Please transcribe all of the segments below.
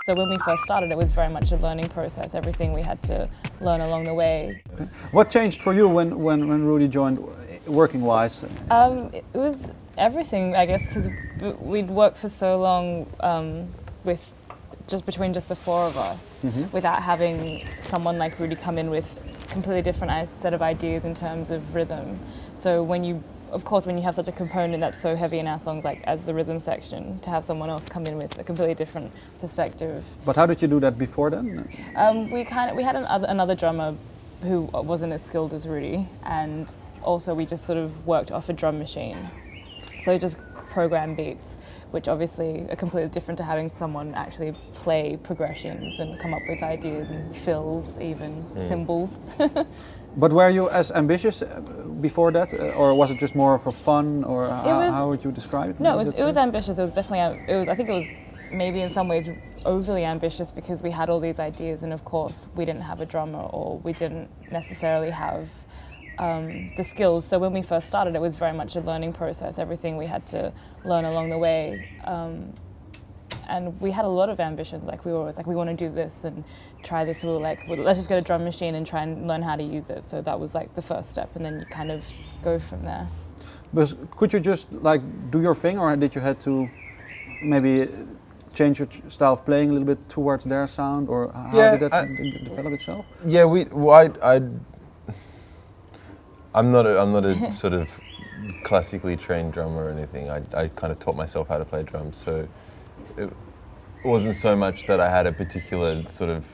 So when we first started, it was very much a learning process, everything we had to learn along the way. What changed for you when Rudy joined, working-wise? It was everything, I guess, because we'd worked for so long with between just the four of us, without having someone like Rudy come in with a completely different set of ideas in terms of rhythm. So when you have such a component that's so heavy in our songs, like as the rhythm section, to have someone else come in with a completely different perspective. But how did you do that before then? We had another drummer who wasn't as skilled as Rudy, and also we just sort of worked off a drum machine. So just program beats, which obviously are completely different to having someone actually play progressions and come up with ideas and fills, even cymbals. But were you as ambitious before that, or was it just more for fun, or how would you describe it? No, it was ambitious. It was definitely, I think it was maybe in some ways overly ambitious because we had all these ideas, and of course we didn't have a drummer, or we didn't necessarily have the skills. So when we first started, it was very much a learning process, everything we had to learn along the way. And we had a lot of ambition, like we were always like, we want to do this and try this. We were like, well, let's just get a drum machine and try and learn how to use it. So that was like the first step, and then you kind of go from there. But could you just like do your thing, or did you have to maybe change your style of playing a little bit towards their sound, or how did that develop itself? Yeah, I'm not a sort of classically trained drummer or anything. I kind of taught myself how to play drums, so it wasn't so much that I had a particular sort of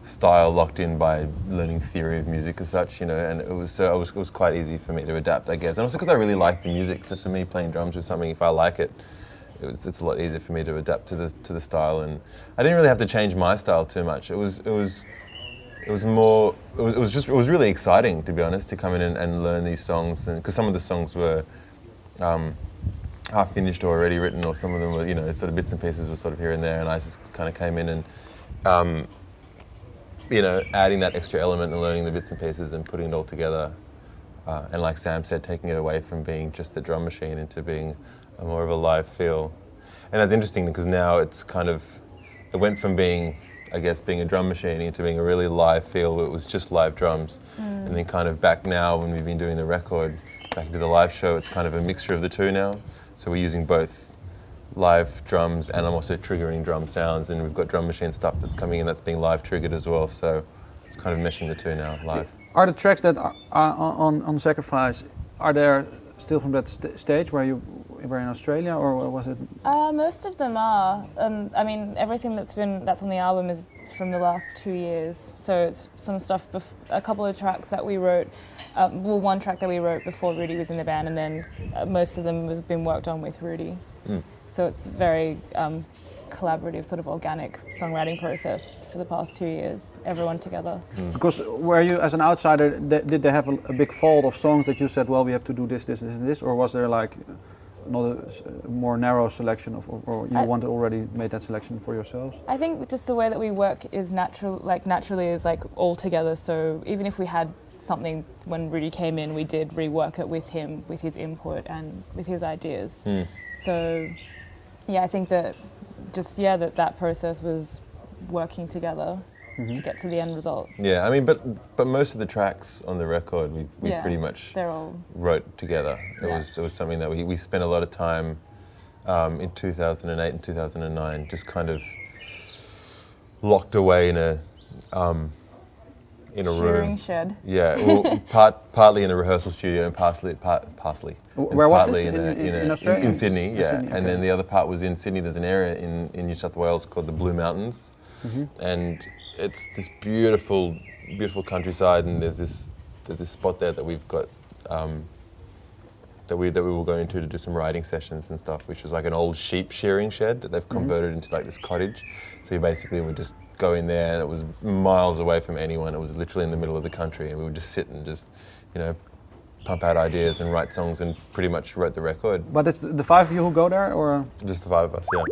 style locked in by learning theory of music as such, you know. And it was quite easy for me to adapt, I guess. And also because I really like the music, so for me playing drums was something, if I like it, it's a lot easier for me to adapt to the style. And I didn't really have to change my style too much. It was really exciting, to be honest, to come in and learn these songs, and because some of the songs were half finished or already written, or some of them were, you know, sort of bits and pieces were sort of here and there, and I just kind of came in and you know, adding that extra element and learning the bits and pieces and putting it all together, and like Sam said, taking it away from being just the drum machine into being more of a live feel. And that's interesting because now it went from being, I guess, being a drum machine into being a really live feel where it was just live drums. And then kind of back now, when we've been doing the record, back into the live show, it's kind of a mixture of the two now. So we're using both live drums, and I'm also triggering drum sounds, and we've got drum machine stuff that's coming in that's being live triggered as well. So it's kind of meshing the two now, live. Are the tracks that are on Sacrifice, are there still from that stage where you were in Australia, or was it? Most of them are. I mean, everything that's on the album is from the last 2 years. So it's some stuff, a couple of tracks that we wrote. One track that we wrote before Rudy was in the band, and then most of them have been worked on with Rudy. So it's very collaborative, sort of organic songwriting process for the past 2 years, everyone together. Because were you, as an outsider, did they have a big fold of songs that you said, well, we have to do this, this, this, and this, or was there like not a more narrow selection or you wanted already made that selection for yourselves? I think just the way that we work is naturally is like all together. So even if we had something when Rudy came in, we did rework it with him, with his input and with his ideas. So yeah, I think that that process was working together to get to the end result. Yeah, I mean, but most of the tracks on the record we pretty much wrote together. It was something that we spent a lot of time in 2008 and 2009 just kind of locked away in a room. Shed. Yeah, well, partly in a rehearsal studio and partly. Where was this? In Australia? In Sydney, yeah. Sydney, okay. And then the other part was in Sydney. There's an area in New South Wales called the Blue Mountains, and it's this beautiful, beautiful countryside. And there's this spot there that we've got that we will go into to do some writing sessions and stuff, which was like an old sheep shearing shed that they've converted into like this cottage. So you basically would just go in there, and it was miles away from anyone. It was literally in the middle of the country, and we would just sit and just, you know, pump out ideas and write songs, and pretty much wrote the record. But it's the five of you who go there, or? Just the five of us, yeah.